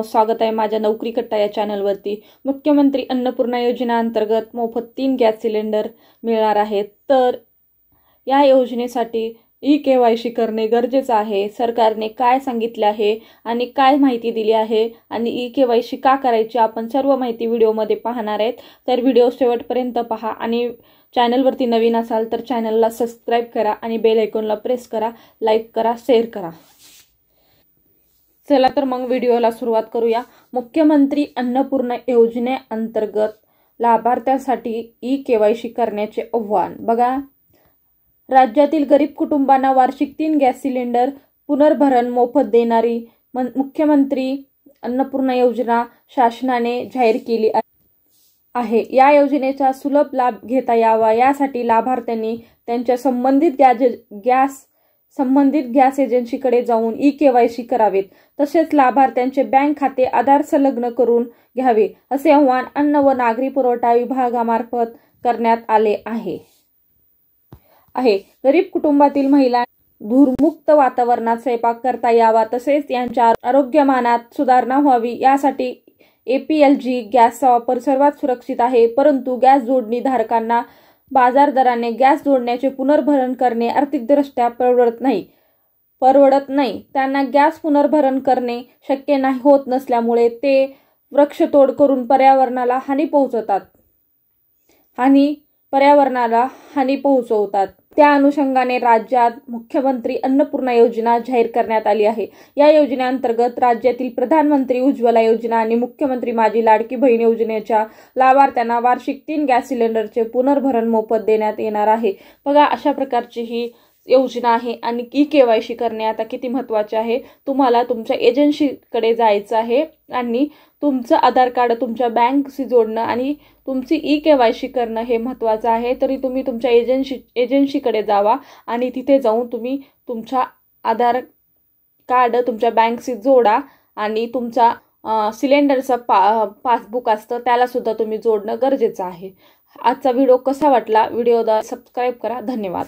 स्वागत आहे माझ्या नोकरी कट्टा या चॅनलवरती। मुख्यमंत्री अन्नपूर्णा योजना अंतर्गत मोफत 3 गॅस सिलेंडर मिळणार आहेत। तर या योजनेसाठी ई-केवायसी करणे गरजेचे आहे। सरकारने काय सांगितले आहे आणि काय माहिती दिली आहे आणि ई-केवायसी का करायची आपण सर्व माहिती व्हिडिओमध्ये पाहणार आहेत। तर व्हिडिओ शेवटपर्यंत पहा आणि चॅनलवरती नवीन असाल तर चॅनलला सबस्क्राइब करा आणि बेल आयकॉनला प्रेस करा, लाईक करा, शेअर करा। चला तर मग व्हिडिओला सुरुवात करूया। मुख्यमंत्री अन्नपूर्णा योजनेअंतर्गत लाभार्थ्यांसाठी ई-केवायसी करण्याचे आव्हान। बघा, राज्यातील गरीब कुटुंबांना वार्षिक 3 गॅस सिलेंडर पुनर्भरण मोफत देणारी मुख्यमंत्री अन्नपूर्णा योजना शासनाने जाहीर केली आहे। या योजनेचा सुलभ लाभ घेता यावा यासाठी लाभार्थ्यांनी त्यांच्या संबंधित गॅस एजन्सीकडे जाऊन ई-केवायसी करावेत। तसेच लाभार्थ्यांचे बँक खाते आधार संलग्न करून घ्यावे असे आवाहन अन्न व नागरी पुरवठा विभागामार्फत करण्यात आले आहे। गरीब कुटुंबातील महिला धूरमुक्त वातावरणात स्वयंपाक करता यावा तसेच यांच्या आरोग्यमानात सुधारणा व्हावी यासाठी एपीएलजी गॅसचा वापर सर्वात सुरक्षित आहे। परंतु गॅस जोडणी धारकांना बाजार दराने गॅस जोडण्याचे पुनर्भरण करणे आर्थिकदृष्ट्या परवडत नाही। त्यांना गॅस पुनर्भरण करणे शक्य होत नसल्यामुळे ते वृक्षतोड करून पर्यावरणाला हानी पोहोचवतात। त्या अनुषंगाने राज्यात मुख्यमंत्री अन्नपूर्णा योजना जाहीर करण्यात आली आहे। या योजनेअंतर्गत राज्यातील प्रधानमंत्री उज्ज्वला योजना आणि मुख्यमंत्री माझी लाडकी बहीण योजनेच्या लाभार्थ्यांना वार्षिक 3 गॅस सिलेंडरचे पुनर्भरण मोफत देण्यात येणार आहे। बघा, अशा प्रकारची ही योजना आहे आणि ई-केवायसी करणे आता किती महत्त्वाचे आहे। तुम्हाला तुमच्या एजन्सीकडे जायचं आहे आणि तुमचं आधार कार्ड तुमच्या बँकशी जोडणं आणि तुमची ई-केवायसी करणं हे महत्त्वाचं आहे। तरी तुम्ही तुमच्या एजन्सीकडे जावा आणि तिथे जाऊन तुम्ही तुमचा आधार कार्ड तुमच्या बँकशी जोडा आणि तुमचा सिलेंडरचा पासबुक असतं त्याला सुद्धा तुम्ही जोडणं गरजेचं आहे। आजचा व्हिडिओ कसा वाटला, व्हिडिओला सबस्क्राइब करा। धन्यवाद।